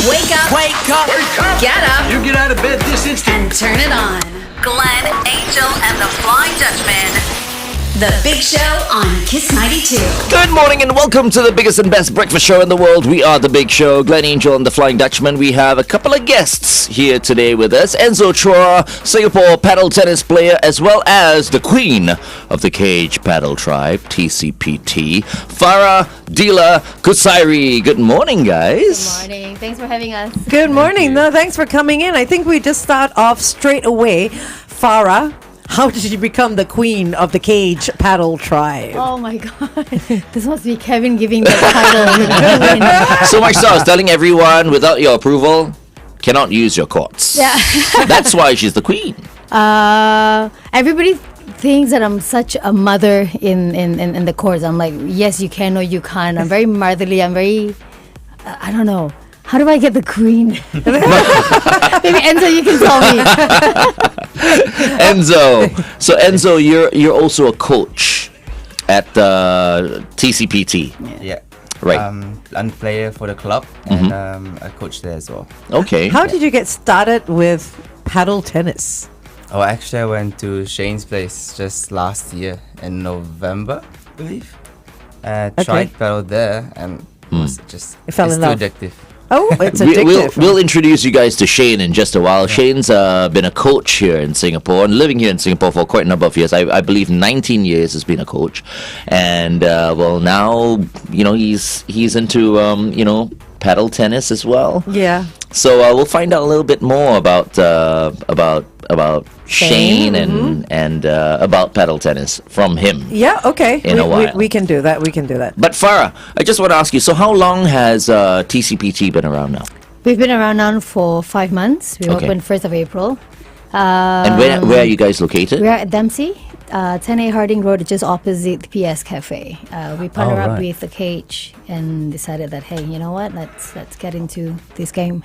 Wake up. Wake up. Wake up! Get up. You get out of bed this instant. And turn it on. Glenn, Angel, and the Flying Dutchman. The Big Show on Kiss 92. Good morning and welcome to the biggest and best breakfast show in the world. We are the Big Show, Glenn Angel and the Flying Dutchman. We have a couple of guests here today with us. Enzo Chua, Singapore Padel Tennis player, as well as the queen of the Cage Padel Tribe, TCPT, Farah Kusairi. Good morning, guys. Good morning. Thanks for having us. Good morning. No, thanks for coming in. I think we just start off straight away. Farah, how did you become the queen of the Cage Padel Tribe? Oh my God. This must be Kevin giving the title. So much so, I was telling everyone, without your approval, cannot use your courts. Yeah. So that's why she's the queen. Everybody thinks that I'm such a mother in the courts. I'm like, yes, you can or you can't. I'm very motherly. I'm very, I don't know. How do I get the queen? Maybe Enzo, you can tell me. Enzo. So Enzo, you're also a coach at TCPT. Yeah. Right. I'm a player for the club and a coach there as well. Okay. How did you get started with paddle tennis? Oh, actually, I went to Shane's place just last year in November, I believe. Tried paddle there and it was just You fell it's in too love. addictive. Oh, it's We'll, addictive. we'll introduce you guys to Shane in just a while. Shane's been a coach here in Singapore and living here in Singapore for quite a number of years. I believe 19 years has been a coach, and well now he's into paddle tennis as well. Yeah. So we'll find out a little bit more about Shane and about paddle tennis from him. Yeah, okay. In a while. We can do that. We can do that. But Farah, I just want to ask you, so how long has TCPT been around now? We've been around now for 5 months. We Okay. opened 1st of April. And where are you guys located? We're at Dempsey, 10A Harding Road, just opposite the PS Cafe. We partnered up with the Cage and decided that, hey, you know what? Let's get into this game.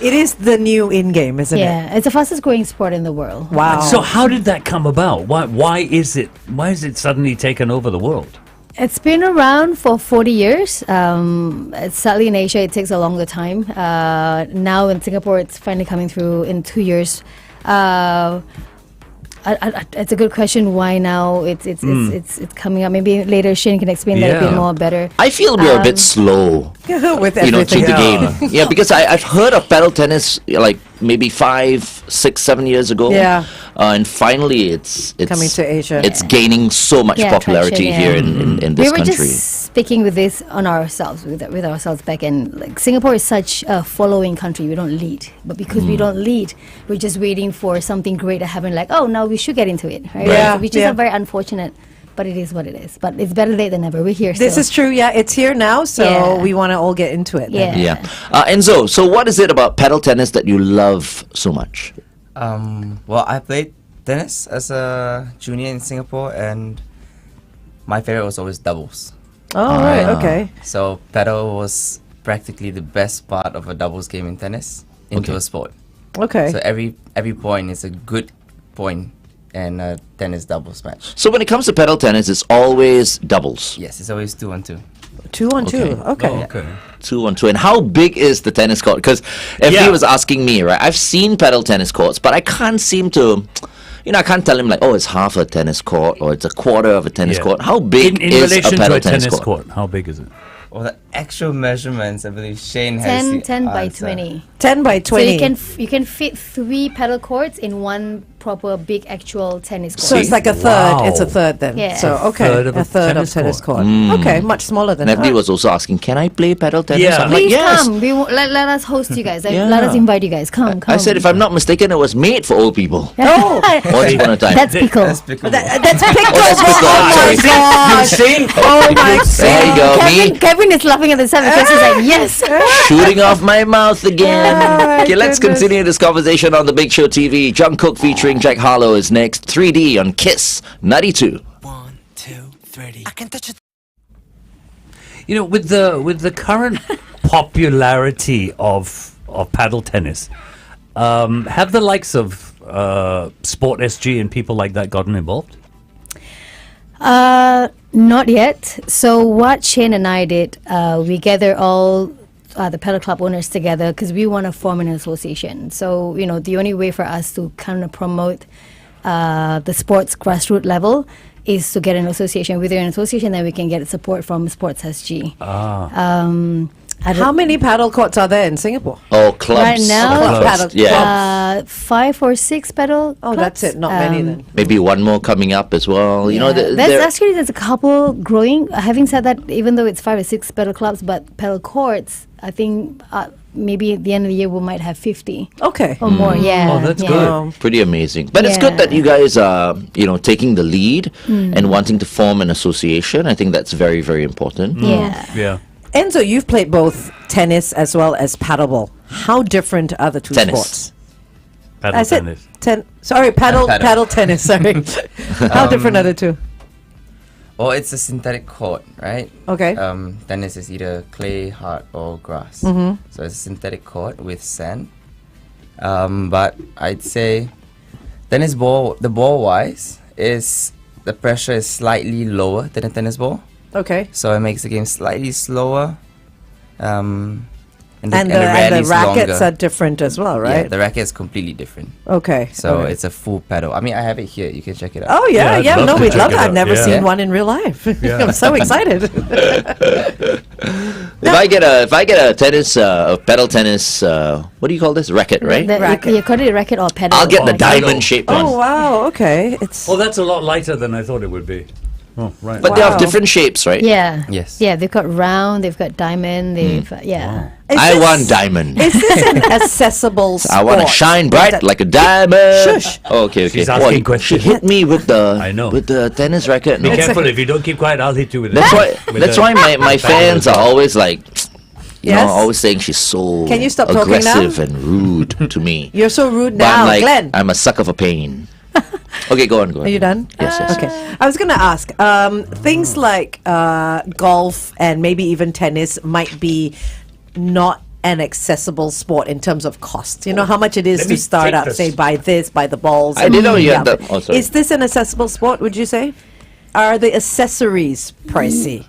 It is the new in-game, isn't it? Yeah, it's the fastest growing sport in the world. Wow. So how did that come about? Why is it suddenly taken over the world? It's been around for 40 years. Sadly, in Asia, it takes a longer time. Now in Singapore, it's finally coming through in 2 years. It's a good question. Why now it's coming up? Maybe later Shane can explain that a bit more better. I feel we're a bit slow, With to everything. the game. Yeah, because I've heard of paddle tennis like maybe 5, 6, 7 years ago. Yeah. And finally, it's Coming to Asia. It's gaining so much popularity traction, here in this we were country. just speaking with this on ourselves, with ourselves back in. Like Singapore is such a following country. We don't lead, but because we don't lead, we're just waiting for something great to happen. Like, oh, now we should get into it, right? Yeah, Which is yeah. very unfortunate, but it is what it is. But it's better late than never. We're here. This still. is true. Yeah, it's here now, so Yeah. we want to all get into it. then. Yeah. Yeah. Enzo, so what is it about paddle tennis that you love so much? Well, I played tennis as a junior in Singapore and my favorite was always doubles. Oh, right. Okay. So paddle was practically the best part of a doubles game in tennis into a sport. Okay. So every point is a good point in a tennis doubles match. So when it comes to paddle tennis, it's always doubles. Yes, it's always 2-on-2. 2-on-2. Okay. Oh, okay. 2-on-2. And how big is the tennis court? Because if he was asking me, right, I've seen paddle tennis courts, but I can't seem to, I can't tell him like, oh, it's half a tennis court or it's a quarter of a tennis court. How big in is relation a paddle to a tennis court? court? How big is it? Well, the actual measurements, I believe Shane has 10 by answer. 20. 10 by 20. So you can fit 3 paddle courts in one proper big actual tennis court. So it's like a third. Wow. It's a third then. Yeah. So okay, third of a third tennis of tennis court. court. Okay, much smaller than Natalie that. was also asking, can I play paddle tennis? Yeah. I'm like, Please yes. come. Let us host you guys. Yeah. Let us invite you guys. Come. I said, if I'm not mistaken, it was made for old people. Oh, Once upon a time. that's pickle. That's pickleball. That's pickle. that's pickle. Oh my Sorry. god. See? Oh my There you go, me Kevin is laughing at the side because he's like, yes. shooting off my mouth again. Oh, my Okay, let's goodness. continue this conversation on the Big Show TV. Jungkook featuring Jack Harlow is next. 3D on Kiss 92. 1, 2, 3. I can touch it. With the current popularity of paddle tennis, have the likes of Sport SG and people like that gotten involved? Not yet. So what Shane and I did, we gather all the Padel Club owners together because we want to form an association. So, the only way for us to kind of promote the sports grassroots level is to get an association. With an association, then we can get support from Sports SG. How many paddle courts are there in Singapore? Oh, clubs. Right now, Paddle Yeah. 5 or 6 paddle Oh, clubs. that's it. Not many then. Maybe one more coming up as well. You know, There's a couple growing. Having said that, even though it's 5 or 6 paddle clubs, but paddle courts, I think maybe at the end of the year we might have 50 Okay. or more. Yeah. Oh, that's yeah. good. pretty amazing. But it's good that you guys are, taking the lead and wanting to form an association. I think that's very, very important. Yeah. Yeah. Enzo, you've played both tennis as well as paddleball. How different are the two Tennis. sports? Padel I said tennis. paddle Paddle. tennis. Sorry. How different are the two? Well, it's a synthetic court, right? Okay. Tennis is either clay, hard, or grass. Mm-hmm. So it's a synthetic court with sand. But I'd say tennis ball, the ball wise, is the pressure is slightly lower than a tennis ball. Okay. So it makes the game slightly slower. And the And rally the is rackets longer. are different as well, Yeah, right? the racket is completely different. Okay. So okay. it's a full pedal. I mean, I have it here. You can check it out. Oh Yeah, yeah, I'd yeah. love No, to we'd check love it that. I've out. never Yeah. seen one in real life. Yeah. I'm so excited. If I get a tennis, a pedal tennis, what do you call this? Racket, right? Racket. You call it a racket or pedal? I'll get the or- diamond shaped one. Oh wow. Okay. It's Oh, that's a lot lighter than I thought it would be. Oh, right. But they have Wow. different shapes, right? Yeah. Yes. Yeah, they've got round, they've got diamond, they've yeah. I want diamond. Is this an accessible sport? I want to shine bright That- like a diamond. Shush. Oh, okay, okay. She's asking She questions. hit me with the I know. with the tennis racket. Be No. careful, if you don't keep quiet, I'll hit you with That's it. why. With That's the- why my fans are always like, Yes? always saying she's so Can you stop talking now? aggressive and rude to me. You're so rude But now, I'm like, Glenn. I'm a sucker for pain. Okay, go on, go on. Are you done? Yes, yes. Okay. I was going to ask things like golf and maybe even tennis might be not an accessible sport in terms of cost. You know how much it is Let to me start take out, this. say, buy this, buy the balls. I didn't know you had that. Oh, sorry. Is this an accessible sport, would you say? Are the accessories pricey?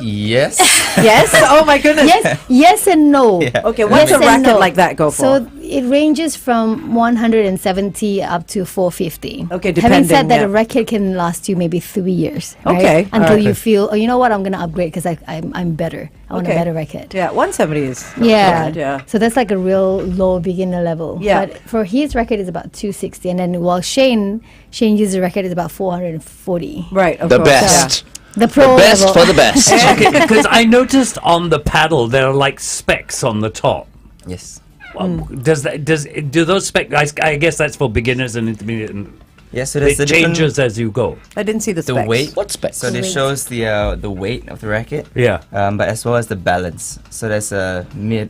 Yes. Yes? Oh my goodness. Yes and no. Okay, what's Yes a and racket no. like that go for? So it ranges from 170 up to 450. Okay, Having depending, said that, yeah. a racket can last you maybe 3 years. Right? Okay, Until alright. you feel, oh, you know what, I'm going to upgrade because I'm better. I want a Okay. better racket. Yeah, 170 is not Yeah. bad, yeah. So that's like a real low beginner level. Yeah. But for his racket is about 260, and then while Shane uses a racket is about 440. Right, of The course. best. The pro The best level. for the best. Okay, because I noticed on the paddle there are like specs on the top. Yes. Do those specs? I guess that's for beginners and intermediate. And Yes. So there's the it changes as you go. I didn't see the the specs. weight. What specs? So this shows the weight of the racket. Yeah. But as well as the balance. So there's a mid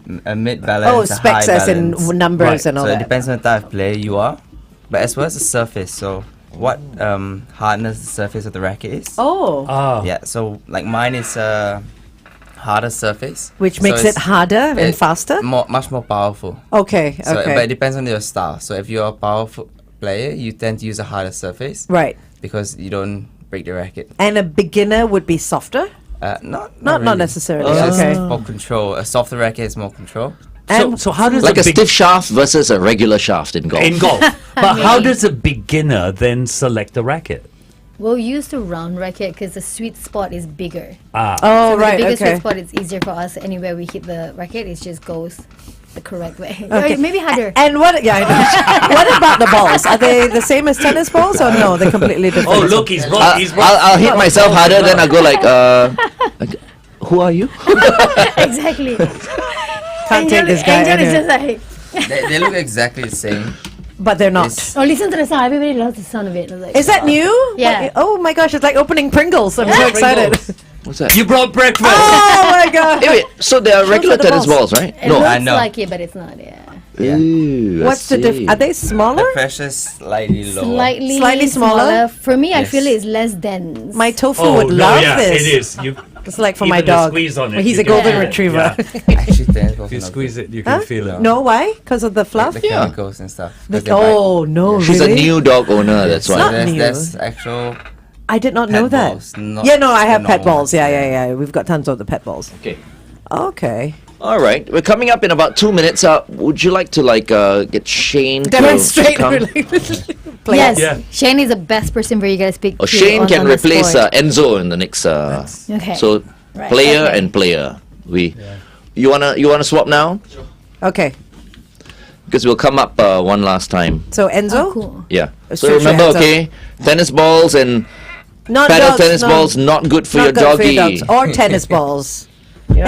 balance. Oh, a specs high as in balance. numbers Right. and all So it that. depends on the type of player you are, but as well as the surface. So what hardness the surface of the racket is. Oh, Ah. Yeah. So like mine is a harder surface, which So makes it it's harder and it- faster? much more powerful. Okay, So, okay. but it depends on your style. So if you're a powerful player, you tend to use a harder surface Right. because you don't break the racket. And a beginner would be softer? Not Not really. necessarily, It's just okay. more control. A softer racket is more control. So how does Like a big- stiff shaft versus a regular shaft in golf. in golf? But how does a beginner then select a racket? We'll use the round racket because the sweet spot is bigger. Ah. Oh, So right, the bigger okay. sweet spot is easier for us. Anywhere we hit the racket, it just goes the correct way. Okay. Maybe harder. And what? Yeah, I know. What about the balls? Are they the same as tennis balls or no? They're completely different. Oh, look, he's brought. He's brought. I'll hit myself harder, then I'll go like, who are you? Can't Exactly. take this guy. Angel is anyway. just like, They look exactly the same. But they're not. It's- oh, listen to the sound. Everybody loves the sound of it. Like, Is that new? Yeah. What- oh my gosh, it's like opening Pringles. I'm so excited. What's that? You brought breakfast. Oh my god. Hey, wait, so they are regular the tennis balls. balls, right? It No. I looks know. like it, but it's not. Yeah. Yeah. Ooh, I What's the see. difference? Are they smaller? The pressure is slightly lower. Slightly smaller? For me, I Yes. feel it's less dense. My tofu Oh, would no, love yeah, this. it is. You, It's like for even my the dog. squeeze on it, Well, he's you a can golden feel it, retriever. Actually, tennis balls if you are not squeeze good. it, you can feel it. No, why? Because of the fluff? The chemicals and stuff. 'cause they Oh no, She's really? a new dog owner, that's bite. why. not So new. there's actual. I did not Pet know that. balls, not Yeah, no, I the have pet normal balls. ones. Yeah. We've got tons of the pet balls. Okay. Okay. All right, we're coming up in about 2 minutes. Would you like to get Shane Demonstrate to come? play. Yes, Yeah. Shane is the best person for you guys to speak Oh, to. Shane can on the replace sport. Enzo in the next. Okay. So Right, player okay. and player. You wanna swap now? Okay. Because we'll come up one last time. So Enzo, Oh, cool. Yeah. Let's So stretch your remember, hands up. okay, tennis balls and not paddle dogs, tennis no. balls not good for Not your good for doggy. your dogs. Or tennis balls.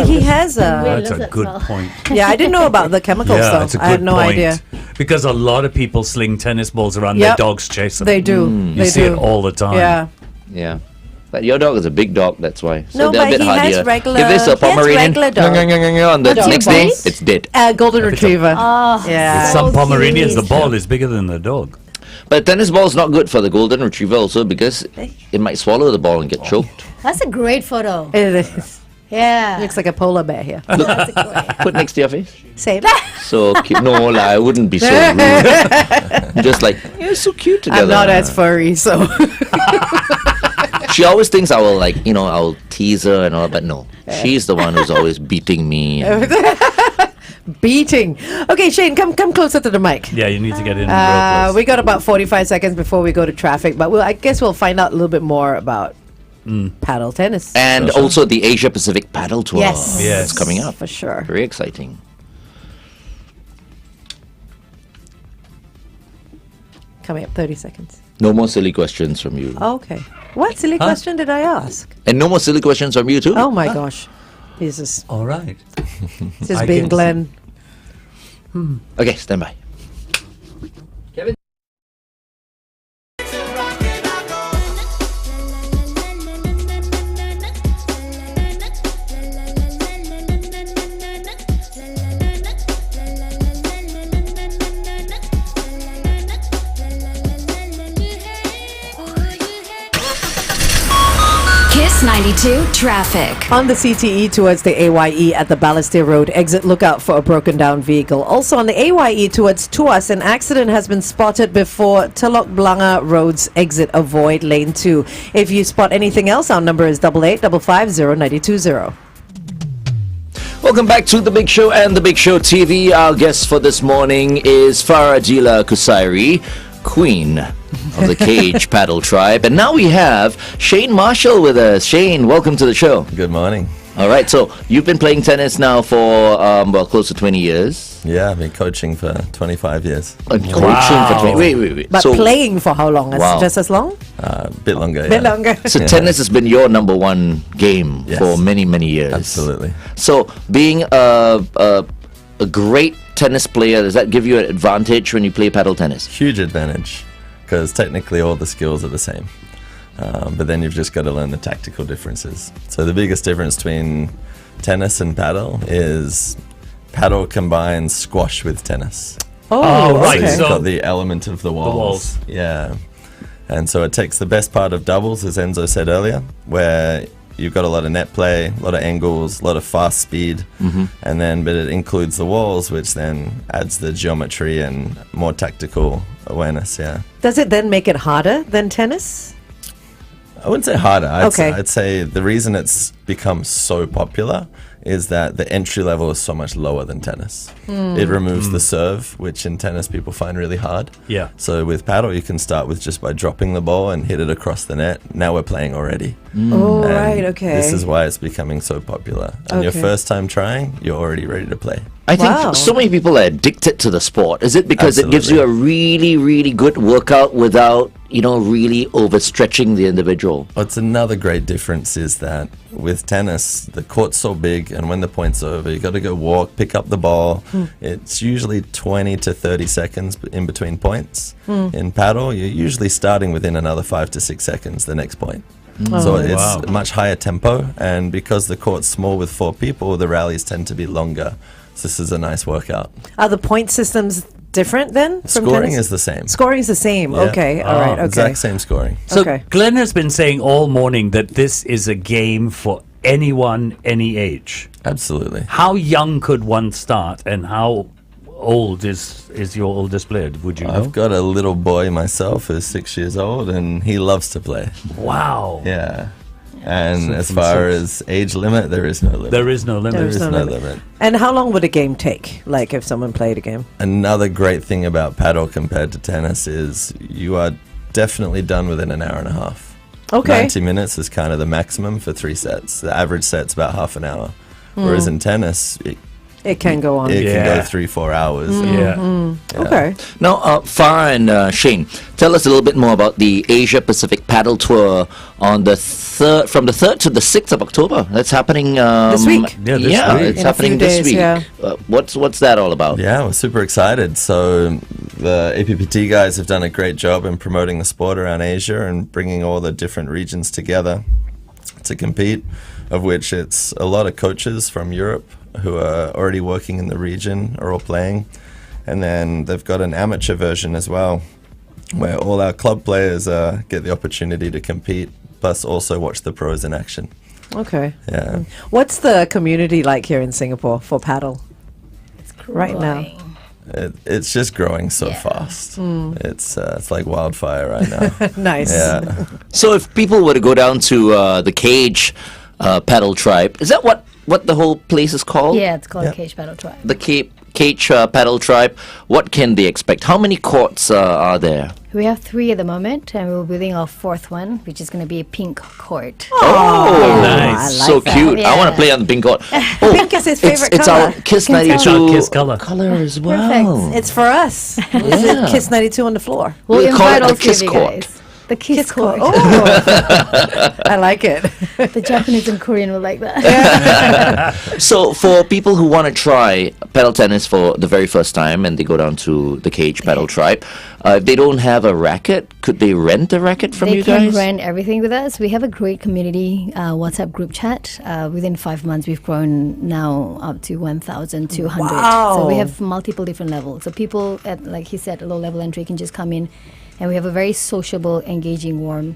He has a. That's does a that good smell? point. Yeah, I didn't know about the chemicals Yeah, though. it's a good I had no point. idea. Because a lot of people sling tennis balls around, Yep. their dogs chase them. They do. You They see do. it all the time. Yeah. Yeah. But your dog is a big dog, that's why. So No, they're a but bit he has hardier. regular- If it's he a has Pomeranian, regular dog. on the What's next your day, breed? it's dead. Golden Retriever. Oh, Yeah. With some So Pomeranians, the cute. ball is bigger than the dog. But tennis ball is not good for the golden retriever also because it might swallow the ball and get choked. that's a great photo. It is. Yeah. Looks like a polar bear here. Put next to your face. Same. So cute. No, I wouldn't be so rude. Just like, you're so cute together. I'm not as furry, so. She always thinks I will I'll tease her and all, but no. She's the one who's always beating me. Beating. Okay, Shane, come closer to the mic. Yeah, you need to get in real close. We got about 45 seconds before we go to traffic, but I guess we'll find out a little bit more about paddle tennis. And also the Asia Pacific Paddle Tour. Yes. Yes. It's coming up. For sure. Very exciting. Coming up 30 seconds. No more silly questions from you. Okay. What silly question did I ask? And no more silly questions from you too. Oh my gosh. This is All right. just being guess. Glenn. Okay, stand by. Kiss 92 traffic. On the CTE towards the AYE at the Balestier Road exit, look out for a broken down vehicle. Also on the AYE towards Tuas, an accident has been spotted before Telok Blangah Road's exit. Avoid lane 2. If you spot anything else, our number is 88550920. Welcome back to The Big Show and The Big Show TV. Our guest for this morning is Farah Kusairi, Queen of the Cage Padel Tribe. And now we have Shane Marshall with us. Shane, welcome to the show. Good morning. All right, so you've been playing tennis now for, close to 20 years. Yeah, I've been coaching for 25 years. And coaching for 20. Wait. But So, playing for how long? Wow. Just as long? A bit longer. Bit yeah. longer. so tennis has been your number one game Yes. for many, many years. Absolutely. So being a great tennis player, does that give you an advantage when you play paddle tennis? Huge advantage because technically all the skills are the same. But then you've just got to learn the tactical differences. So the biggest difference between tennis and paddle is paddle combines squash with tennis. Oh, right. So okay. you've So- got the element of the walls. walls. Yeah. And so it takes the best part of doubles, as Enzo said earlier, where you've got a lot of net play, a lot of angles, a lot of fast speed, but it includes the walls, which then adds the geometry and more tactical awareness. Yeah. Does it then make it harder than tennis? I wouldn't say harder. Okay. I'd say the reason it's become so popular is that the entry level is so much lower than tennis. It removes the serve, which in tennis people find really hard. Yeah. So with paddle, you can start with just by dropping the ball and hit it across the net. Now we're playing already. Oh, And right, okay. This is why it's becoming so popular. And your Okay. first time trying, you're already ready to play. I think Wow. so many people are addicted to the sport. Is it because it gives you a really, really good workout without, really overstretching the individual? What's another great difference is that with tennis, the court's so big, and when the point's over, you got to go walk, pick up the ball. It's usually 20 to 30 seconds in between points. In paddle, you're usually starting within another 5 to 6 seconds the next point. So it's Wow. much higher tempo, and because the court's small with 4 people, the rallies tend to be longer. So this is a nice workout. Are the point systems different then? From Scoring tennis? is the same. Scoring is the same. Yeah. Okay. All right. Okay. Exact same scoring. So Okay. Glenn has been saying all morning that this is a game for anyone, any age. Absolutely. How young could one start, and how old is your oldest player? Would you know? I've got a little boy myself who's 6 years old, and he loves to play. Wow. Yeah. And as far as age limit, there is no limit. There is no limit. There is no no limit. limit. And how long would a game take? Like if someone played a game? Another great thing about paddle compared to tennis is you are definitely done within an hour and a half. Okay. 90 minutes is kind of the maximum for 3 sets. The average set's about half an hour. Whereas in tennis, It can go on. it can go Yeah. 3-4 hours. Yeah. Okay. Now, Farah and Shane, tell us a little bit more about the Asia Pacific Paddle Tour on the from the 3rd to the 6th of October. That's happening This week. Yeah, this week. it's In a happening few this days, week. yeah. What's that all about? Yeah, we're super excited. So the APPT guys have done a great job in promoting the sport around Asia and bringing all the different regions together to compete, of which it's a lot of coaches from Europe who are already working in the region are all playing. And then they've got an amateur version as well, where all our club players get the opportunity to compete, plus also watch the pros in action. Okay. Yeah. What's the community like here in Singapore for paddle? Right now. It's just growing so fast. It's like wildfire right now. Nice. Yeah. So if people were to go down to the Cage Padel Tribe, is that what the whole place is called? Yeah, it's called Yep. Cage Padel Tribe. The Cage Padel Tribe. What can they expect? How many courts are there? We have 3 at the moment, and we're building our 4th one, which is going to be a pink court. Oh, Nice. I so like that. cute. I want to Yeah. play on the pink court. Oh, Pink is his favorite it's color. our Kiss Can 92 tell. It's our Kiss color. color as well. It's for us. Yeah. Kiss 92 on the floor. We'll We'll call invite it the all 3 Kiss of you court. guys. The Kiss court. Oh, I like it. The Japanese and Korean will like that. So for people who want to try paddle tennis for the very first time and they go down to the Cage Padel Tribe, if they don't have a racket, could they rent a racket from They you can guys? rent everything with us. We have a great community WhatsApp group chat. Within 5 months, we've grown now up to 1,200. Wow. So we have multiple different levels. So people at, like he said, a low level entry can just come in. And we have a very sociable, engaging, warm,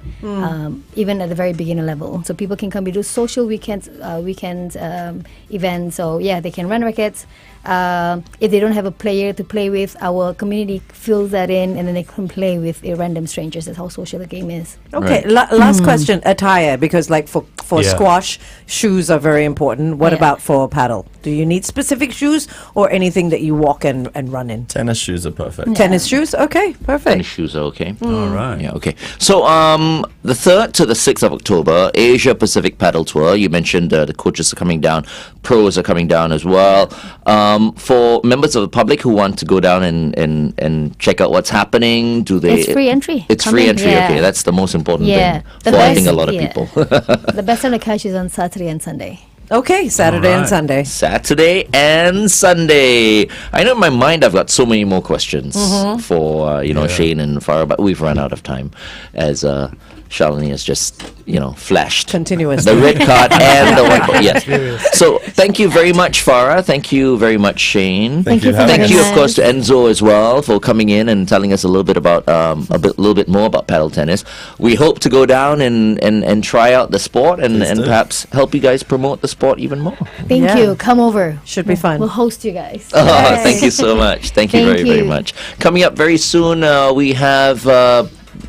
even at the very beginner level. So people can come. We do social weekends, events. So yeah, they can rent rackets. If they don't have a player to play with, our community fills that in, and then they can play with random strangers. That's how social the game is. Okay, Right. last question, attire, because like for Yeah. squash, shoes are very important. What Yeah. about for paddle? Do you need specific shoes or anything that you walk and run in? Tennis shoes are perfect. Tennis shoes? Okay, perfect. Tennis shoes are okay. All right. Yeah, okay. So, the 3rd to the 6th of October, Asia Pacific Paddle Tour. You mentioned the coaches are coming down, pros are coming down as well. For members of the public who want to go down and check out what's happening, do they? It's free entry. It's Come free in, entry. yeah. Okay, that's the most important Yeah. thing for I think a lot of yeah. people. The best time to catch is on Saturday and Sunday. Okay, Saturday and Alright. Sunday. Saturday and Sunday. I know in my mind I've got so many more questions for Shane and Farah, but we've run out of time as Shalini has just flashed Continuously. the red card and the white card. Yes. So thank you very much, Farah. Thank you very much, Shane. Thank you for Thank having you, us. of course, to Enzo as well for coming in and telling us a little bit about little bit more about paddle tennis. We hope to go down and try out the sport and Please do. perhaps help you guys promote the sport even more. Thank Yeah. you. Come over. Should be fun. We'll host you guys. Oh, thank you so much. Thank you Thank very, very you. much. Coming up very soon, we have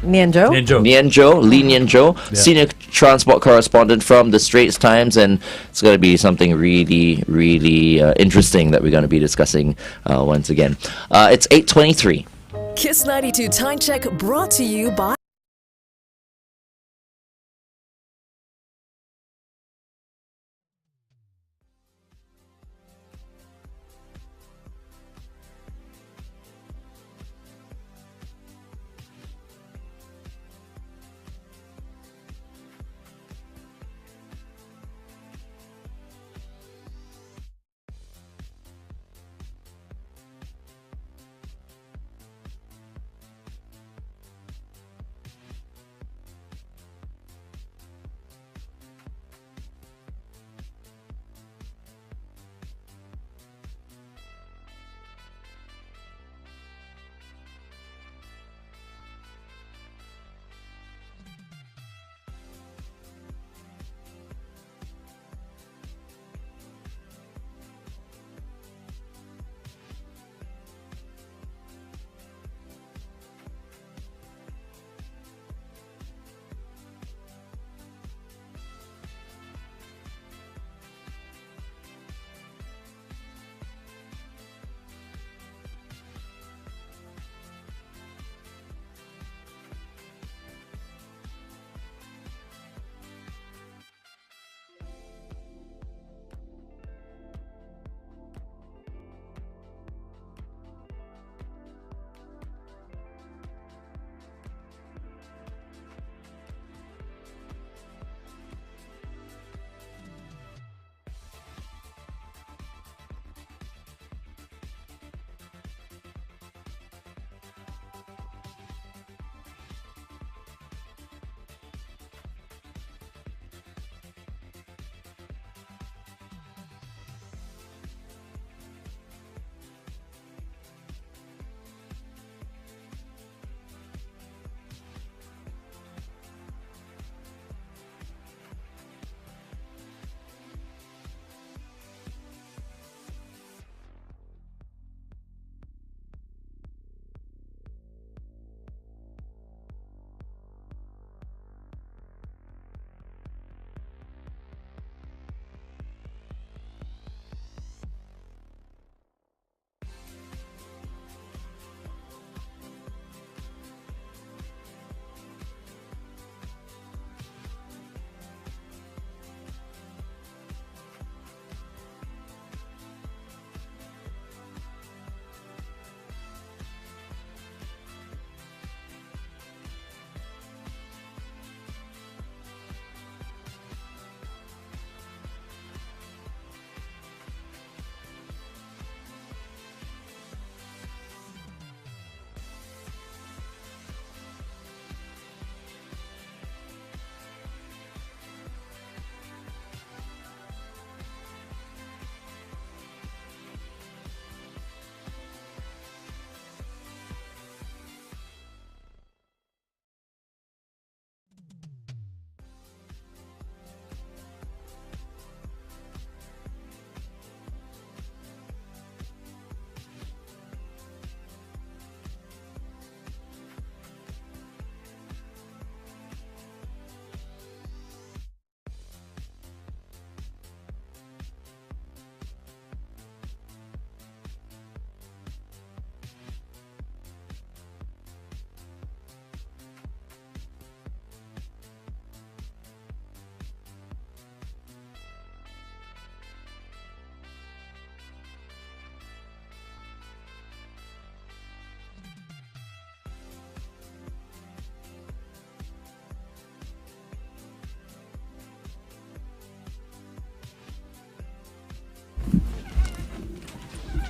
Nian Tjoe? Nian Tjoe. Nian Tjoe, Nian Tjoe, Senior Transport Correspondent from the Straits Times, and it's going to be something really, really interesting that we're going to be discussing once again. It's 8:23. Kiss 92 Time Check brought to you by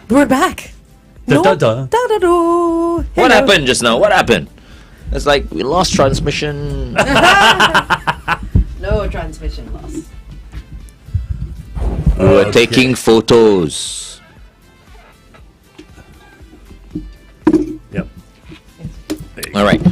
We're back. Da-da-da. Da-da-do. What happened just now? What happened? It's like we lost transmission. No transmission loss. We were taking photos. Yep. All right.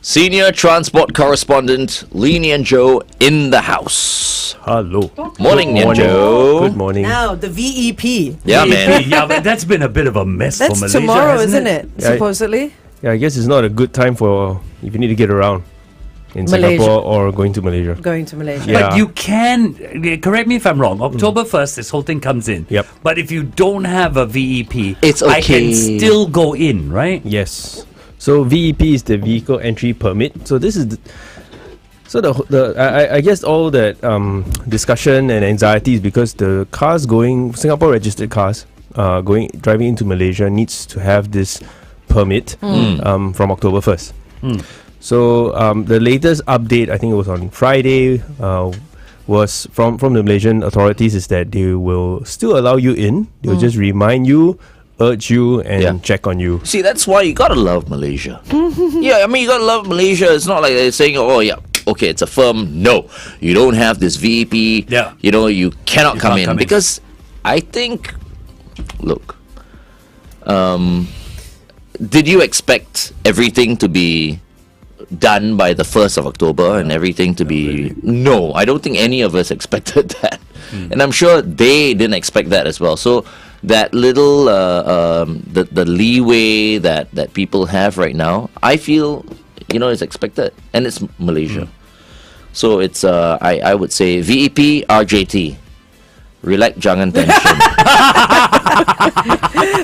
Senior Transport Correspondent Nian Tjoe in the house. Hello. Morning, Nian Tjoe. Good morning. Now, the VEP. Yeah, man. Yeah, but that's been a bit of a mess for That's Malaysia, tomorrow, hasn't isn't it? Yeah. Supposedly. Yeah, I guess it's not a good time for if you need to get around in Malaysia. Singapore or going to Malaysia. Going to Malaysia. Yeah. But you can, correct me if I'm wrong, October 1st, this whole thing comes in. Yep. But if you don't have a VEP, It's I can okay. still go in, right? Yes. So VEP is the vehicle entry permit. So this is I guess all that discussion and anxiety is because the cars going Singapore registered cars driving into Malaysia needs to have this permit from October 1st. So the latest update, I think it was on Friday, was from the Malaysian authorities is that they will still allow you in. They'll just remind you, urge you, and check on you. See, that's why you gotta love Malaysia. Yeah, I mean, you gotta love Malaysia. It's not like they're saying, oh, yeah, okay, it's a firm. No, you don't have this VEP. Yeah. You know, you cannot come can't in. come in. Because I think, look, did you expect everything to be done by the 1st of October and everything to be... No, I don't think any of us expected that. And I'm sure they didn't expect that as well. So that little the leeway that people have right now, I feel, is expected, and it's Malaysia. So it's I would say VEP RJT, relax, jangan tension.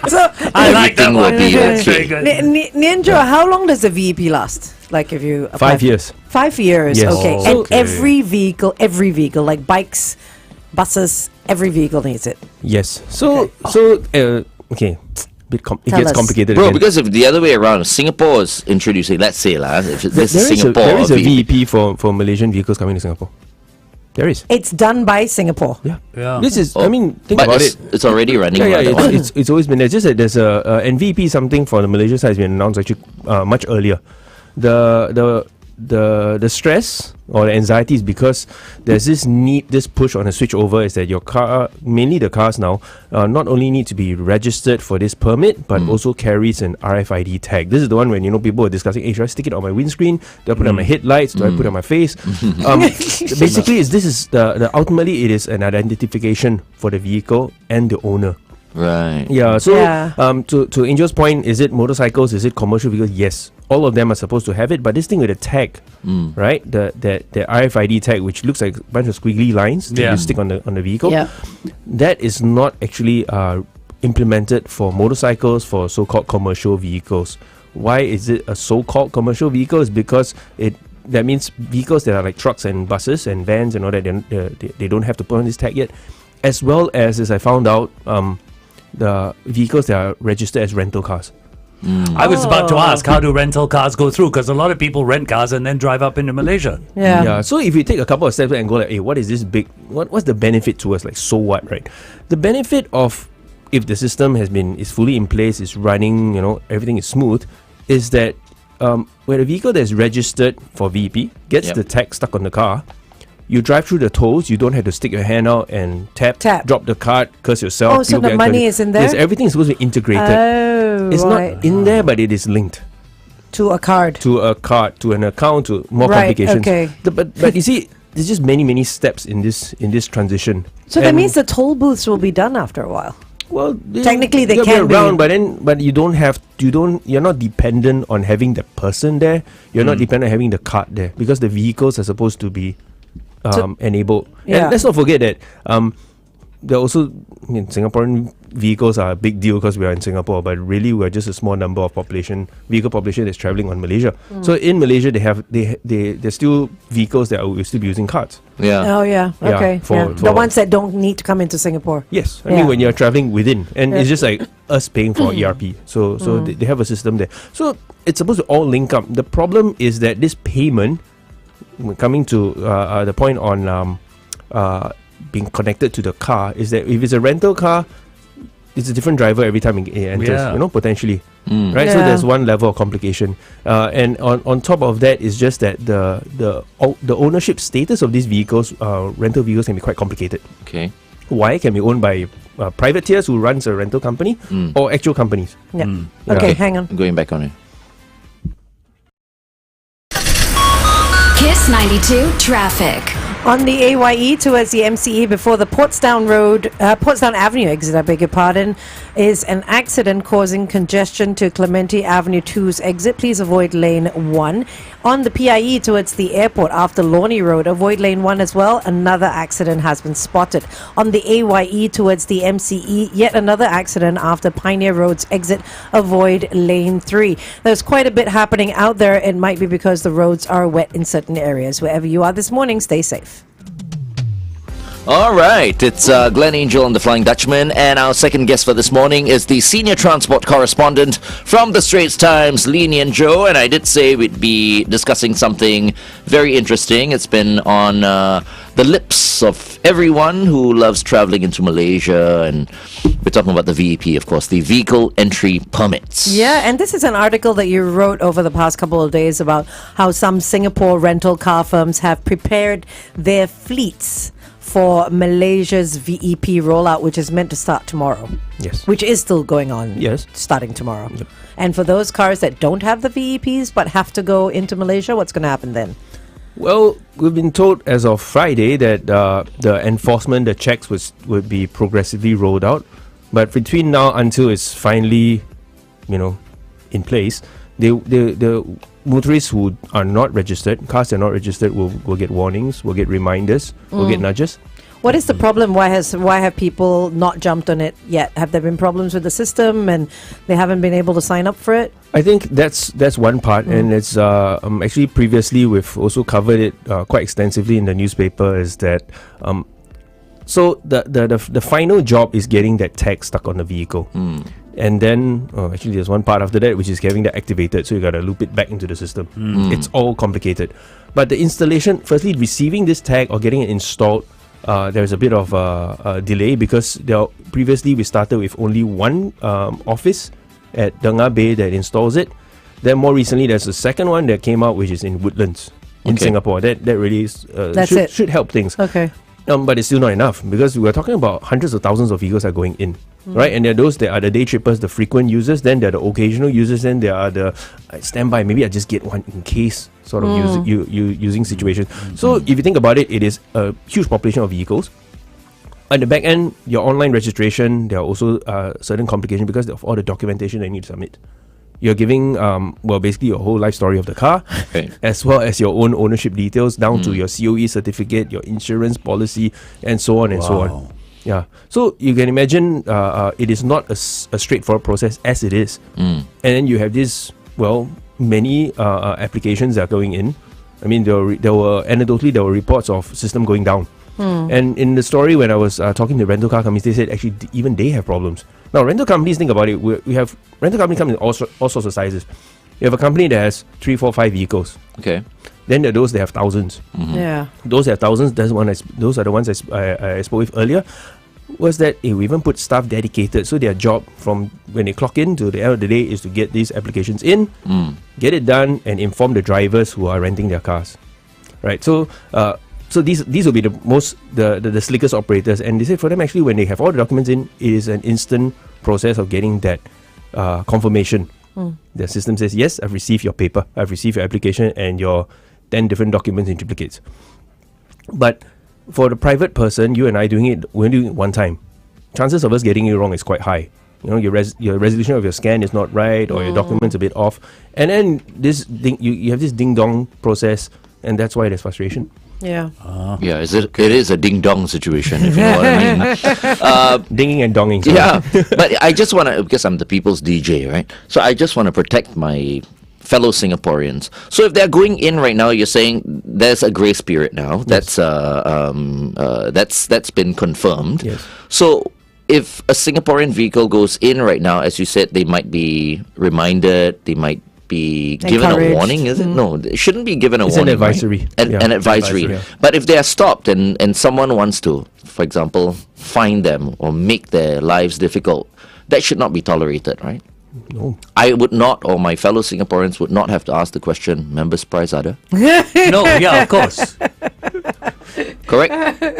So, I like that Everything one. will be Very okay. good. Nian Tjoe, how long does the VEP last? Like if you apply 5 years. 5 years. Yes. Okay. Oh, And okay. every vehicle, like bikes, buses, every vehicle needs it. Yes. So okay. It Tell gets us. complicated Bro, again. because if the other way around, Singapore is introducing, let's say, if this is Singapore, there is a VEP. VEP for Malaysian vehicles coming to Singapore. There is. It's done by Singapore. Yeah. Yeah. This is. Oh, I mean, think but about it's, it. it's already running. Yeah, right, that yeah, one. it's always been there. Just that there's a and VEP is something for the Malaysia side has been announced actually much earlier. The stress or the anxiety is because there's this push on a switch over is that your car, mainly the cars now, not only need to be registered for this permit, but also carries an RFID tag. This is the one when people are discussing, hey, should I stick it on my windscreen? Do I put it on my headlights? Do I put it on my face? Basically, this is the ultimately it is an identification for the vehicle and the owner. Right. Yeah. So, Yeah. to Angel's point, is it motorcycles? Is it commercial vehicles? Yes, all of them are supposed to have it. But this thing with the tag, right? The RFID tag, which looks like a bunch of squiggly lines that Yeah. you stick on the vehicle. Yeah. That is not actually implemented for motorcycles, for so-called commercial vehicles. Why is it a so-called commercial vehicle? Is because that means vehicles that are like trucks and buses and vans and all that, they don't have to put on this tag yet. As well as I found out, the vehicles that are registered as rental cars. I was about to ask, how do rental cars go through? Because a lot of people rent cars and then drive up into Malaysia. Yeah. So if you take a couple of steps and go like, hey, what is this big? What's the benefit to us? Like, so what, right? The benefit of if the system is fully in place, is running, everything is smooth, is that when a vehicle that's registered for VEP gets the tag stuck on the car, you drive through the tolls, you don't have to stick your hand out and tap. Drop the card, curse yourself. Oh, so the money is in there? Yes, everything is supposed to be integrated. Oh, It's right. not in there, but it is linked To a card. to a card, to an account, to more Right, complications. okay. But you see, there's just many steps in this transition. So that And- means the toll booths will be done after a while. well, Technically they they'll can be. around, but you're not dependent on having the person there. You're not dependent on having the card there because the vehicles are supposed to be enabled. Yeah. And let's not forget that there are also Singaporean vehicles are a big deal because we are in Singapore, but really we're just a small number of vehicle population that's traveling on Malaysia. So in Malaysia there's still vehicles that will still be using cards. Yeah. Oh, yeah. Yeah, Okay. for- The ones that don't need to come into Singapore. Yes, I Yeah. mean when you're traveling within, and it's just like us paying for ERP. So they have a system there. So it's supposed to all link up. The problem is that this payment, coming to the point on being connected to the car, is that if it's a rental car, it's a different driver every time it enters. Yeah. Potentially, right? So Yeah. there's one level of complication, and on top of that is just that the ownership status of these vehicles, rental vehicles, can be quite complicated. Okay. Why? Can be owned by privateers who runs a rental company or actual companies. Yeah. Yeah. Okay, hang on. Going back on it. Kiss 92 traffic. On the AYE towards the MCE before the Portsdown Avenue exit, I beg your pardon, is an accident causing congestion to Clementi Avenue 2's exit. Please avoid lane 1. On the PIE towards the airport after Lawney Road, avoid lane 1 as well. Another accident has been spotted. On the AYE towards the MCE, yet another accident after Pioneer Road's exit. Avoid lane 3. There's quite a bit happening out there. It might be because the roads are wet in certain areas. Wherever you are this morning, stay safe. All right, it's Glenn Angel and the Flying Dutchman, and our second guest for this morning is the Senior Transport Correspondent from the Straits Times, Nian Tjoe, and I did say we'd be discussing something very interesting. It's been on the lips of everyone who loves traveling into Malaysia, and we're talking about the VEP, of course, the Vehicle Entry Permits. Yeah, and this is an article that you wrote over the past couple of days about how some Singapore rental car firms have prepared their fleets for Malaysia's VEP rollout, which is meant to start tomorrow. Yes. Which is still going on. Yes. Starting tomorrow. Yep. And for those cars that don't have the VEPs but have to go into Malaysia, what's going to happen then? Well, we've been told as of Friday that the enforcement, the checks would be progressively rolled out. But between now until it's finally, in place, the motorists who are not registered, cars that are not registered, will get warnings, will get reminders, will get nudges. What is the problem? Why have people not jumped on it yet? Have there been problems with the system and they haven't been able to sign up for it? I think that's one part, and it's actually previously we've also covered it quite extensively in the newspaper. Is that so the final job is getting that tag stuck on the vehicle. And then, actually, there's one part after that, which is getting that activated. So you got to loop it back into the system. It's all complicated. But the installation, firstly, receiving this tag or getting it installed, there's a bit of a delay because previously we started with only one office at Dengar Bay that installs it. Then more recently, there's a second one that came out, which is in Woodlands in Singapore. That really should help things. Okay. But it's still not enough because we're talking about hundreds of thousands of vehicles are going in, right? And there are those that are the day trippers, the frequent users, then there are the occasional users, then there are the standby, maybe I just get one in case sort of using situations. So if you think about it, it is a huge population of vehicles. At the back end, your online registration, there are also certain complications because of all the documentation that you need to submit. You're giving, basically your whole life story of the car, as well as your own ownership details, down to your COE certificate, your insurance policy, and so on and so on. Yeah. So you can imagine it is not a straightforward process as it is. And then you have this, many applications that are going in. I mean, there were reports of system going down. And in the story, when I was talking to rental car companies, they said actually even they have problems. Now, rental companies, think about it. We have rental companies come in all sorts of sizes. You have a company that has 3, 4, 5 vehicles. Okay. Then there are those that have thousands. Yeah. Those that have thousands. Those are the ones I spoke with earlier. Was that we even put staff dedicated, so their job from when they clock in to the end of the day is to get these applications in, get it done, and inform the drivers who are renting their cars. Right. So these will be the slickest operators, and they say for them actually when they have all the documents in, it is an instant process of getting that confirmation. The system says yes, I've received your paper, I've received your application and your 10 different documents in duplicates. But for the private person, you and I we're doing it one time. Chances of us getting it wrong is quite high. Your resolution of your scan is not right, or your document's a bit off, and then you have this ding dong process, and that's why there's frustration. Yeah. Yeah, it is a ding-dong situation, if you know what I mean. Dinging and donging. Sorry. Yeah, but I just want to, because I'm the people's DJ, right? So I just want to protect my fellow Singaporeans. So if they're going in right now, you're saying there's a grace period now. Yes. That's been confirmed. Yes. So if a Singaporean vehicle goes in right now, as you said, they might be reminded, they might be given a Encouraged. warning, is it? No, it shouldn't be given a It's warning. an advisory. Right? Yeah. An advisory. Yeah. But if they are stopped and someone wants to, for example, fine them or make their lives difficult, that should not be tolerated, right? No. I would not, or my fellow Singaporeans would not have to ask the question, members' price ada? No, yeah, of course. Correct?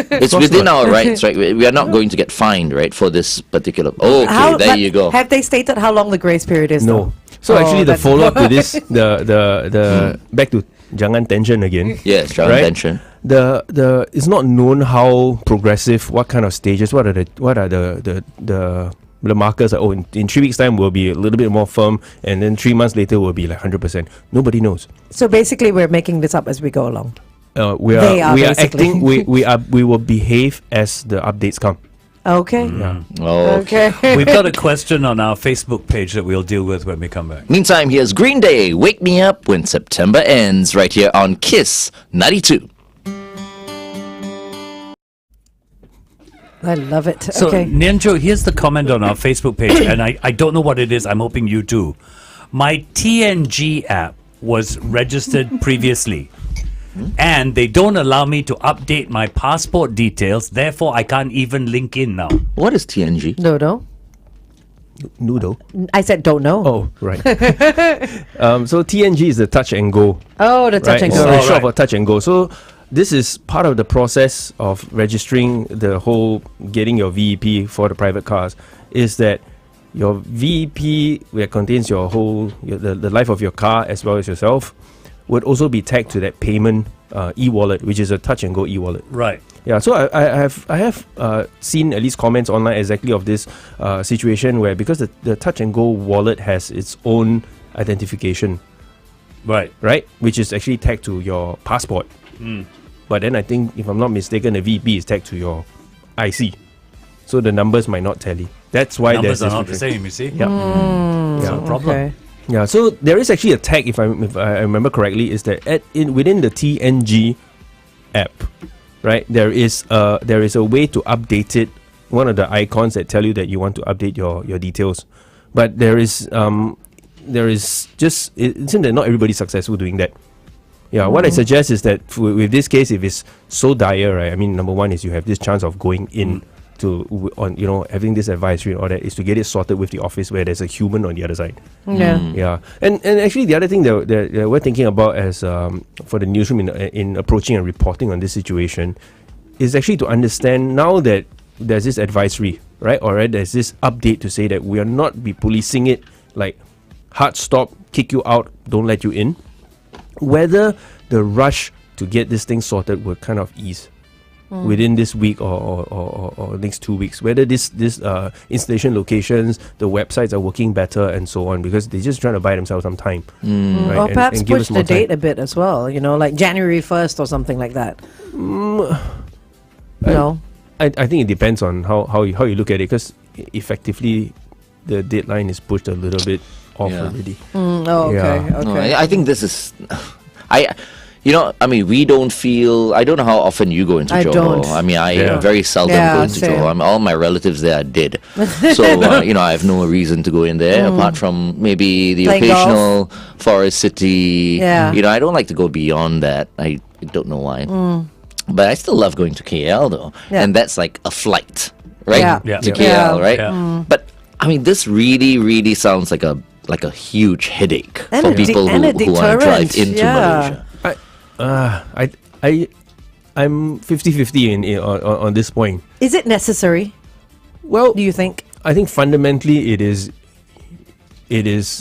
It's within our rights, right? We are not going to get fined, right, for this particular... Oh, okay, there but you go. Have they stated how long the grace period is? No. though? So Oh, actually, the that's- follow up to this, the back to jangan tension again. Yes, jangan right? tension. The it's not known how progressive, what kind of stages, what are the markers. Oh, in 3 weeks' time will be a little bit more firm, and then 3 months later will be like 100%. Nobody knows. So basically, we're making this up as we go along. We They are are basically. acting. We will behave as the updates come. Okay. Yeah. Oh, Okay. We've got a question on our Facebook page that we'll deal with when we come back. Meantime, here's Green Day, Wake Me Up When September Ends, right here on Kiss 92. I love it. So, okay. Nian Tjoe, here's the comment on our Facebook page, and I don't know what it is. I'm hoping you do. My TNG app was registered previously, and they don't allow me to update my passport details. Therefore, I can't even link in now. What is TNG? No. Noodle. I said don't know. Oh, right. So TNG is the touch and go. Oh, the touch Right, and so go. it's short for touch and go. So this is part of the process of registering the whole getting your VEP for the private cars. Is that your VEP, where it contains your whole the life of your car as well as yourself, would also be tagged to that payment e-wallet, which is a touch and go e-wallet. Right. Yeah, so I have seen at least comments online exactly of this situation where, because the touch and go wallet has its own identification, Right. which is actually tagged to your passport. But then I think, if I'm not mistaken, the VP is tagged to your IC, so the numbers might not tally. That's why Numbers are there's not the this same, you see? Yeah. No problem. Okay. Yeah, so there is actually a tag, if I remember correctly, is that within the TNG app, right, there is a way to update it. One of the icons that tell you that you want to update your details, but there is just, it seems that not everybody's successful doing that. Yeah, what I suggest is that with this case, if it's so dire, right, I mean, number one is you have this chance of going in having this advisory and all that, is to get it sorted with the office where there's a human on the other side. Yeah, and actually the other thing that we're thinking about as for the newsroom in approaching and reporting on this situation is actually to understand, now that there's this advisory, right, or there's this update to say that we are not be policing it, like hard stop, kick you out, don't let you in, whether the rush to get this thing sorted will kind of ease within this week or next 2 weeks, whether this installation locations, the websites are working better and so on, because they're just trying to buy themselves some time. Right? Or perhaps and give push us more the date time. a bit as well, like January 1st or something like that. No. I think it depends on how you look at it, because effectively the deadline is pushed a little bit off already. Okay. Yeah. No, I think this is... we don't feel... I don't know how often you go into I Johor. don't. I very seldom go into same. Johor. All my relatives there are dead. So, I have no reason to go in there, apart from maybe the Playing occasional Forest City. Yeah. I don't like to go beyond that. I don't know why. But I still love going to KL, though. Yeah. And that's like a flight, right? Yeah. To Yeah. KL, right? Yeah. But, this really, really sounds like a huge headache And for a de- people and a who want to drive deterrent, into yeah. Malaysia. I'm 50-50 on this point. Is it necessary, Well, do you think? I think fundamentally it is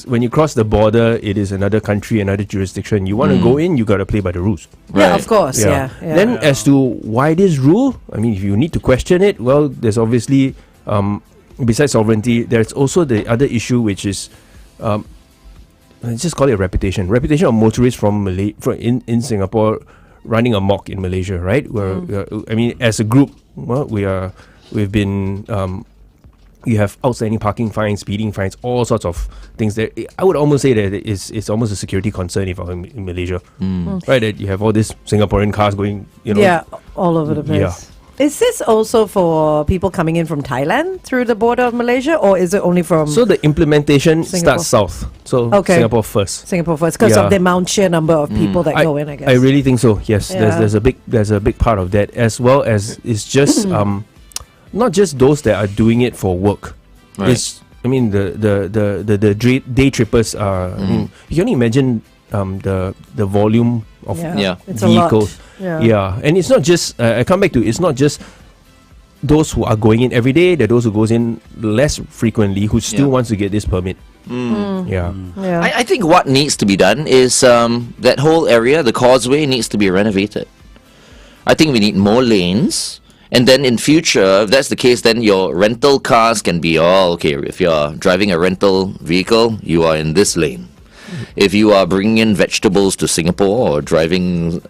when you cross the border, it is another country, another jurisdiction. You want to go in, you got to play by the rules. Yeah, Right. of course. Yeah. Then as to why this rule, if you need to question it, well, there's obviously besides sovereignty, there's also the other issue, which is let's just call it reputation of motorists in Singapore running amok in Malaysia, right? As a group, we've been you have outstanding parking fines, speeding fines, all sorts of things. That I would almost say that it's almost a security concern if I'm in Malaysia, right? That you have all these Singaporean cars going, Yeah, all over the place. Yeah. Is this also for people coming in from Thailand through the border of Malaysia, or is it only from So the implementation Singapore. starts south. So Okay. Singapore first. Singapore first? Because Yeah. of the amount sheer number of people that go in, I guess. I really think so. Yes, Yeah. there's a big part of that, as well as it's just not just those that are doing it for work. Right. It's I mean the day trippers are. I mean, you can only imagine the volume of Yeah. It's a lot. vehicles. Yeah. And it's not just. I come back to it's not just those who are going in every day. There are those who goes in less frequently who still Yeah. wants to get this permit. Yeah. Yeah. I think what needs to be done is that whole area, the causeway, needs to be renovated. I think we need more lanes. And then in future, if that's the case, then your rental cars can be okay. If you're driving a rental vehicle, you are in this lane. If you are bringing in vegetables to Singapore or driving,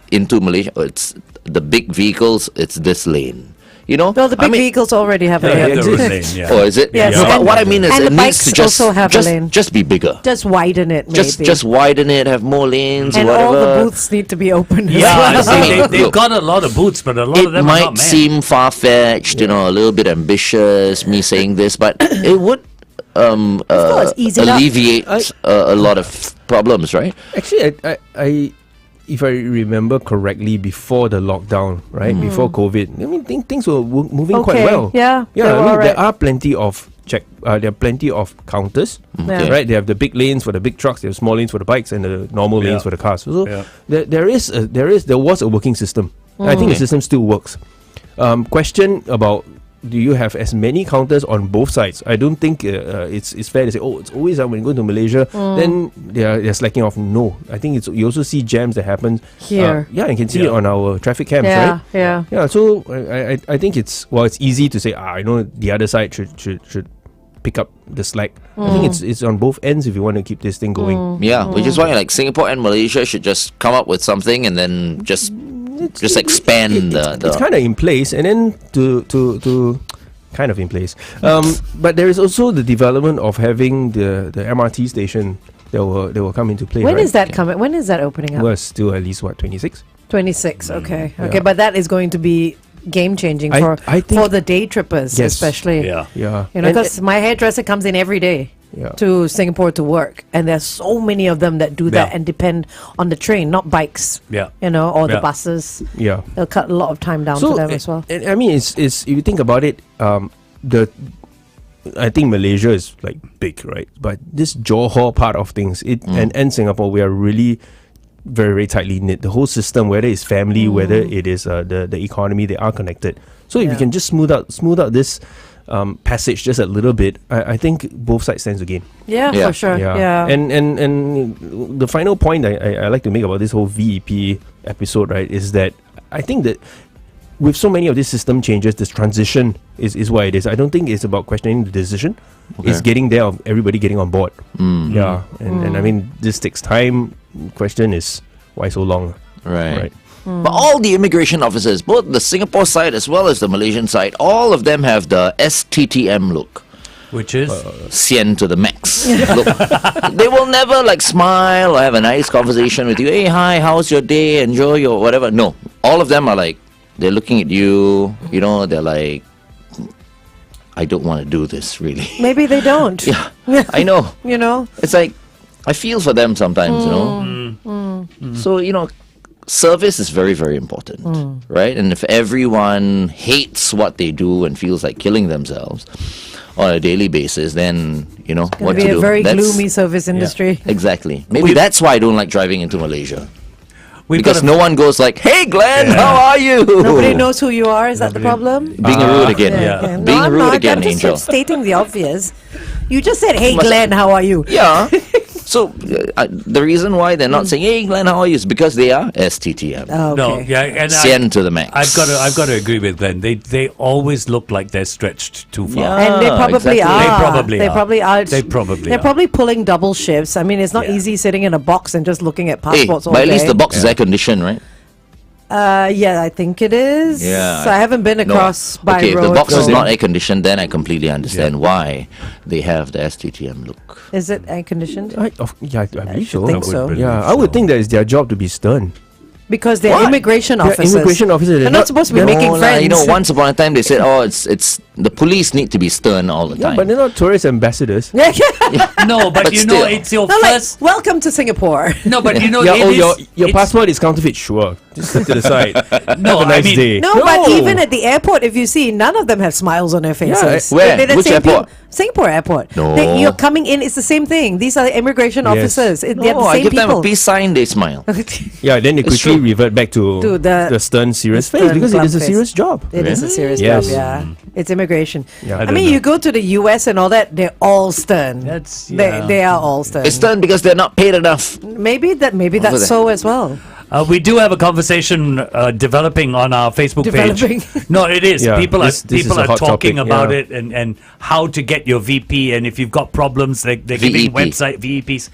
into Malaysia, it's the big vehicles. It's this lane. Well, the big vehicles already have a They lane. have their own lane, yeah. Or is it? Yes, No, but and- what I mean is, and it the needs bikes to just also have a lane. just be bigger. Just widen it, maybe. Just widen it. Have more lanes. and whatever. all the booths need to be open. as Yeah, well. see, they've Look. got a lot of booths, but a lot It of them are not might manned. seem far-fetched, a little bit ambitious, me saying this, but it would course, ease it up. alleviate a lot of problems, right? Actually, I if I remember correctly, before the lockdown, right, before COVID, I mean, things were moving quite Okay, well. yeah, they yeah. were I mean, alright. there are plenty of there are plenty of counters, Yeah. right? They have the big lanes for the big trucks, they have small lanes for the bikes, and the normal Yeah. lanes for the cars. So Yeah. there was a working system. I think the system still works. Question about. Do you have as many counters on both sides? I don't think it's fair to say, it's always when you go to Malaysia, then they're slacking off. No, I think you also see jams that happen Here. you can see it Yeah. on our traffic cams, Yeah, right? yeah. Yeah, so I think it's easy to say, I know the other side should pick up the slack. I think it's on both ends if you want to keep this thing going. Yeah, which is why Singapore and Malaysia should just come up with something and then just expand It's kind of in place, and then to kind of in place. But there is also the development of having the MRT station that will come into play. When right? is that coming? When is that opening up? Well, still at least 26. 26. Okay. Yeah. Okay, but that is going to be game changing I for think- the day trippers, Yes. especially. Yeah. Yeah, Because my hairdresser comes in every day Yeah. to Singapore to work, and there's so many of them that do that Yeah. and depend on the train, not bikes. Yeah. Or the Yeah. buses. yeah. They'll cut a lot of time down for them as well. I mean, it's if you think about it, I think Malaysia is like big, right? But this Johor part of things, and Singapore, we are really very, very tightly knit. The whole system, whether it's family, whether it is the economy, they are connected. So if Yeah. you can just smooth out this passage just a little bit, I think both sides stands to gain. Yeah, Yeah. for sure. Yeah. And the final point I like to make about this whole VEP episode, right, is that I think that with so many of these system changes, this transition is what it is. I don't think it's about questioning the decision. It's getting there of everybody getting on board. Yeah. And I mean, this takes time. Question is, why so long? Right. But all the immigration officers, both the Singapore side as well as the Malaysian side, all of them have the STTM look. Which is Sian to the max. Look, they will never smile or have a nice conversation with you. Hey, hi, how's your day? Enjoy your whatever. No, all of them are they're looking at you. They're like, I don't want to do this really. Maybe they don't. Yeah, I know. It's like I feel for them sometimes. So service is very, very important, right? And if everyone hates what they do and feels like killing themselves on a daily basis, then what Be to a do. very That's- gloomy service industry. Exactly. Maybe that's why I don't like driving into Malaysia. we've Because got no one goes like, "Hey, Glenn, how are you?" Nobody knows who you are. Is that the problem? Being rude again. Yeah. No, Being I'm rude not. again, I'm just Angel. stating the obvious. You just said, "Hey, Glenn, how are you?" Yeah. So the reason why they're not saying, "Hey, Glenn, how are you?" is because they are STTM. Oh, no, okay. yeah, and Sian to the max. I've got to agree with Glenn. They always look like they're stretched too far. Yeah. And they probably exactly. are. They probably They are. probably are. They probably They're are. probably pulling double shifts. I mean, it's not Yeah. easy sitting in a box and just looking at Hey, passports all but at day. least the box is air conditioned, right? Yeah, I think it is. Yeah. So I haven't been across by okay, road. if the box is or- not air conditioned, then I completely understand why they have the STTM look. Is it air conditioned? I believe should so. think so. Yeah, I would think that it's their job to be stern. Because they're immigration They're officers. immigration officers. They're not supposed to be they're making No lah, friends. you know, once upon a time they said, oh, it's the police need to be stern all the Yeah, time. but they're not tourist ambassadors. Yeah. No, but But you know, still. it's your They're like, first. welcome to Singapore. No, but you know, Yeah, it oh, is- your it's- passport is counterfeit. Sure, just sit to the side. No, Have a nice I mean, day. No, but even at the airport, if you see, none of them have smiles on their faces. Where? They're the Which same airport? people. Singapore airport. No. You're coming in, it's the same thing. These are the immigration Yes. officers. They're the No, I same give them people. a peace sign, they smile. Yeah, then they It's quickly true. revert back to the stern, serious the face stern, because it glum is a face. serious job. It is a serious Yes. job, yeah. It's immigration. Yeah. I I don't mean, know. you go to the US and all that, they're all stern. That's- they, yeah. they are all stern. It's stern because they're not paid enough. Maybe that's there. so as well. We do have a conversation developing on our Facebook Developing. page. No, it is. Yeah, people this is people a are hot talking topic, about yeah. it and how to get your VP. And if you've got problems, they're giving VEP. VEPs.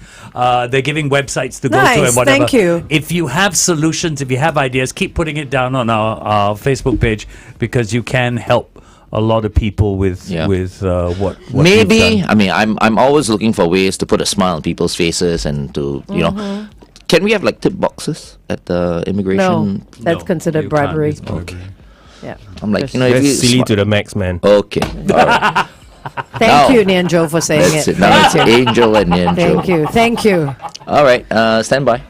They're giving websites to go to Nice, and whatever. thank you. If you have solutions, if you have ideas, keep putting it down on our Facebook page because you can help a lot of people with Yeah. what Maybe, you've done. I mean, I'm always looking for ways to put a smile on people's faces and to, you know. Can we have like tip boxes at the No, immigration? that's No, considered you can't. bribery. It's bribery. Yeah. I'm like, you know, if That's you silly to the max, man. Okay. All right. Thank Now- you, Nian Tjoe, for saying That's it. it. Now it's Angel and Nian Tjoe. Thank you. Thank you. All right. Stand by.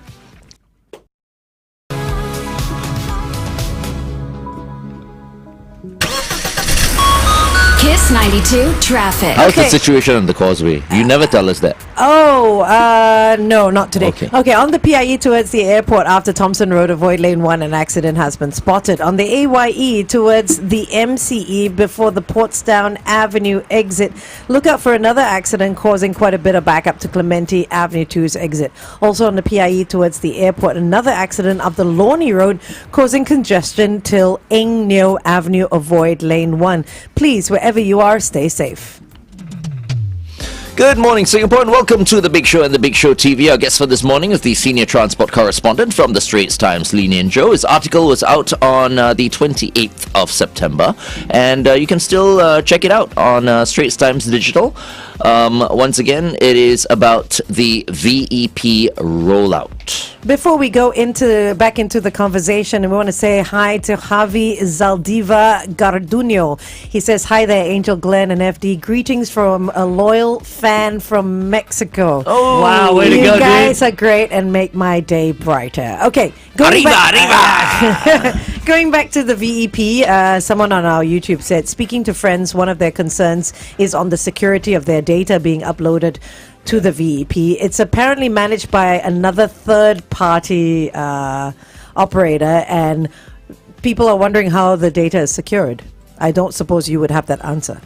Kiss 92 traffic. How's the Okay. situation on the causeway? You never tell us that. Oh, no, not today. Okay. On the PIE towards the airport after Thompson Road, avoid lane 1, an accident has been spotted. On the AYE towards the MCE before the Portsdown Avenue exit, look out for another accident causing quite a bit of backup to Clementi Avenue 2's exit. Also on the PIE towards the airport, another accident up the Lawney Road causing congestion till Eng Neo Avenue, avoid lane 1. Please, wherever you are, stay safe. Good morning, Singapore, and welcome to The Big Show and The Big Show TV. Our guest for this morning is the Senior Transport Correspondent from the Straits Times, Nian Tjoe. His article was out on the 28th of September, and you can still check it out on Straits Times Digital. Once again, it is about the VEP rollout. Before we go back into the conversation, we want to say hi to Javi Zaldiva Garduño. He says, hi there, Angel, Glenn, and FD. Greetings from a loyal fan from Mexico. Oh, wow, way to you go, dude. guys are great and make my day brighter. Okay, going back to the VEP, someone on our YouTube said, speaking to friends, one of their concerns is on the security of their data being uploaded to the VEP. It's apparently managed by another third-party operator, and people are wondering how the data is secured. I don't suppose you would have that answer.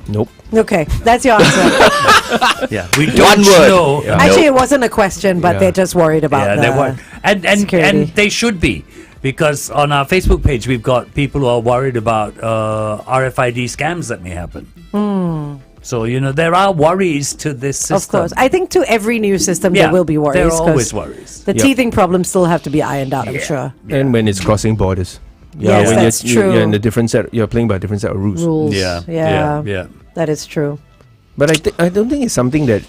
Nope. Okay, that's your answer. Yeah, we don't One word. know. Yeah. Actually, it wasn't a question, but Yeah. they're just worried about Yeah, the they were, and security. they should be, because on our Facebook page we've got people who are worried about RFID scams that may happen. So there are worries to this system. Of course. I think to every new system Yeah, there will be worries. there are 'cause always worries. The Yeah. teething problems still have to be ironed out, I'm Yeah. sure. And when it's crossing borders. Yes, when that's true. You're in a different set. You're playing by a different set of rules. Rules. Yeah. That is true. But I don't think it's something that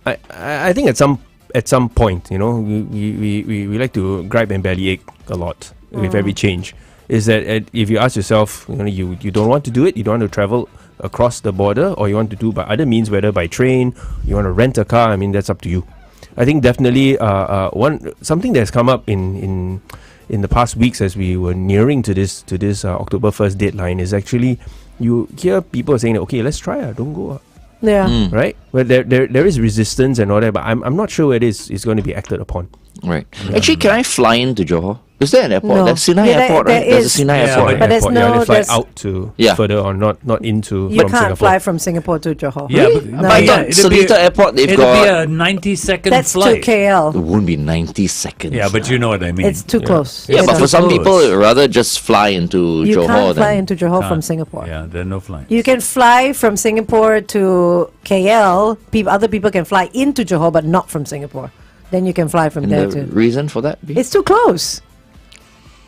I think at some point, we like to gripe and bellyache a lot with every change. Is that if you ask yourself, you don't want to do it, you don't want to travel across the border, or you want to do by other means, whether by train, you want to rent a car. I mean, that's up to you. I think definitely something that's come up in the past weeks as we were nearing to this October 1st deadline is actually you hear people saying, okay, let's try, don't go. Yeah. Right? But there is resistance and all that, but I'm not sure whether it's going to be acted upon. Right. Actually, can I fly into Johor? Is there an airport? No. That's Sinai Yeah, Airport, there right? There's a is. Sinai Yeah, Airport. but there's Airport, no- they fly there's- out to Yeah. further on, not into You from can't Singapore. fly from Singapore to Johor. Yeah, Really? but, But I thought it'll be Seletar Airport, they've it'll be got... a 90-second That's to flight. It KL. won't be 90 seconds. Yeah, but you know what I mean. It's too close. Yeah, It's but for too some close. people, rather just fly into You Johor. can't fly then. into Johor from Can't. Singapore. Yeah, there are no flights. You can fly from Singapore to KL. Other people can fly into Johor, but not from Singapore. Then you can fly from And there the too. reason for that? Be? It's too close.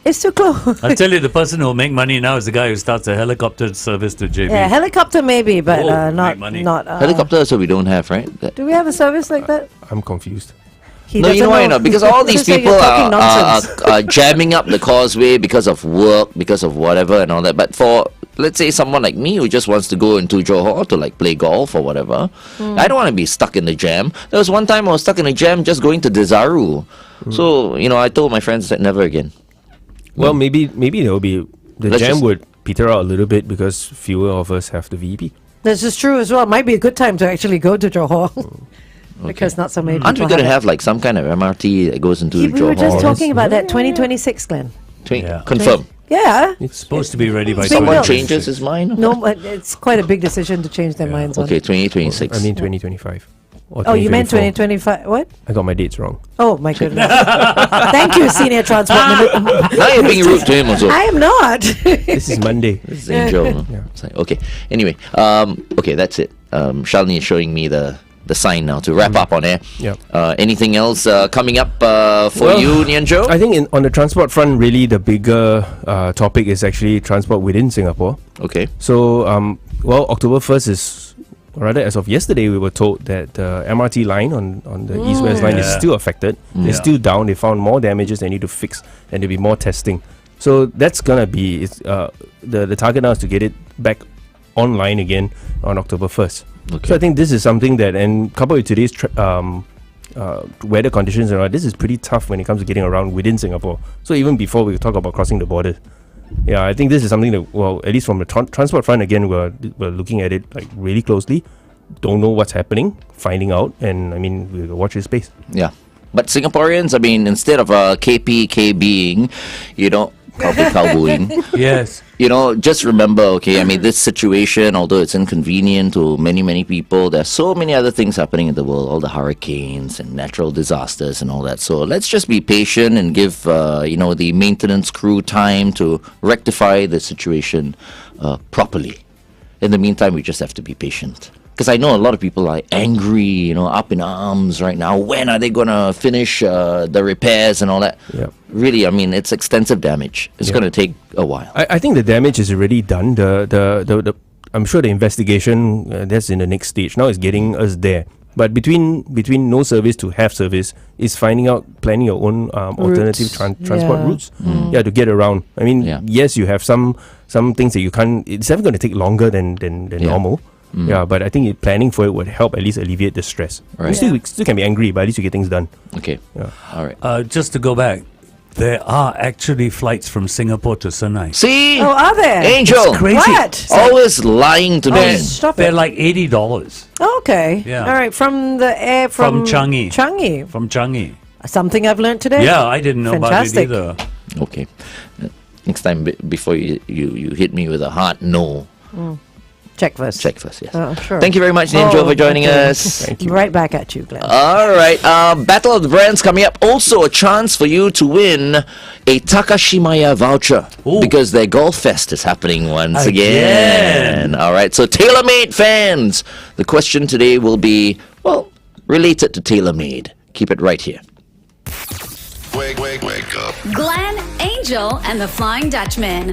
It's too close. I tell you, the person who will make money now is the guy who starts a helicopter service to JB. Yeah, helicopter maybe, but Oh, not make money. not. Helicopter, so we don't have, right? Do we have a service like that? I'm confused. He No, you know doesn't why not? Because all these It's just like people you're talking are nonsense. jamming up the causeway because of work, because of whatever and all that. But for, let's say, someone like me who just wants to go into Johor to like play golf or whatever, I don't want to be stuck in the jam. There was one time I was stuck in a jam just going to Desaru. So, I told my friends that never again. Well, maybe there will be the Let's jam just- would peter out a little bit because fewer of us have the VEP. This is true as well. Might be a good time to actually go to Johor. Because not so many people Aren't we going to it. have like some kind of MRT that goes into We Johor? were just talking Yes. about that 2026, Glenn. Yeah. Confirm. Yeah. It's Supposed to be ready by It's been Someone built. 2026. changes his mind? No, but it's quite a big decision to change their minds on Okay, it. 2026. I mean 2025. Or Oh, you meant 2024. 2025? What? I got my dates wrong. Oh, my goodness. Thank you, Senior Transport Minute. Now you're being rude to him also. I am not. This is Monday. This is Angel. It's like, okay. Anyway, okay, that's it. Shalini is showing me the sign now to wrap up on air. Yep. Anything else coming up for Well, you, Nian Tjoe? I think on the transport front, really the bigger topic is actually transport within Singapore. Okay. So, October 1st is, rather as of yesterday, we were told that the MRT line on the East-West line is Yeah. still affected. It's still down. They found more damages they need to fix, and there'll be more testing. So that's gonna be the target now is to get it back online again on October 1st. Okay. So I think this is something that, and coupled with today's weather conditions and all, this is pretty tough when it comes to getting around within Singapore. So even before we talk about crossing the border, yeah, I think this is something that, well, at least from the transport front, again, we're looking at it like really closely. Don't know what's happening, finding out, and I mean, we'll watch this space. Yeah. But Singaporeans, I mean, instead of KPKBing, cowboying, Yes. just remember, okay, I mean, this situation, although it's inconvenient to many, many people, there's so many other things happening in the world, all the hurricanes and natural disasters and all that. So let's just be patient and give, the maintenance crew time to rectify the situation properly. In the meantime, we just have to be patient. Because I know a lot of people are angry, up in arms right now. When are they going to finish the repairs and all that? Yeah. Really, I mean, it's extensive damage. It's going to take a while. I think the damage is already done. The I'm sure the investigation that's in the next stage now is getting us there. But between no service to have service is planning your own alternative transport routes. Yeah, to get around. I mean, yes, you have some things that you can't. It's never going to take longer than normal. Yeah, but I think planning for it would help at least alleviate the stress. Right. We still can be angry, but at least you get things done. Okay. Yeah. All right. Just to go back, there are actually flights from Singapore to Senai. See? Oh, are there? Angel. Crazy. What? Always lying to me. Stop They're it. like $80 Okay. Yeah. All right. From the air from Changi. Changi. From Changi. Something I've learned today. Yeah, I didn't know Fantastic. about it either. Okay. Next time, before you hit me with a hard no, Check first. check first, yes. Sure. Thank you very much, Nian Tjoe, for joining okay. us. Thank you. Right back at you, Glenn. All right. Battle of the Brands coming up. Also, a chance for you to win a Takashimaya voucher Ooh. because their Golf Fest is happening once again. Again. All right. So, TaylorMade fans, the question today will be, related to TaylorMade. Keep it right here. Glenn, Angel, and the Flying Dutchman.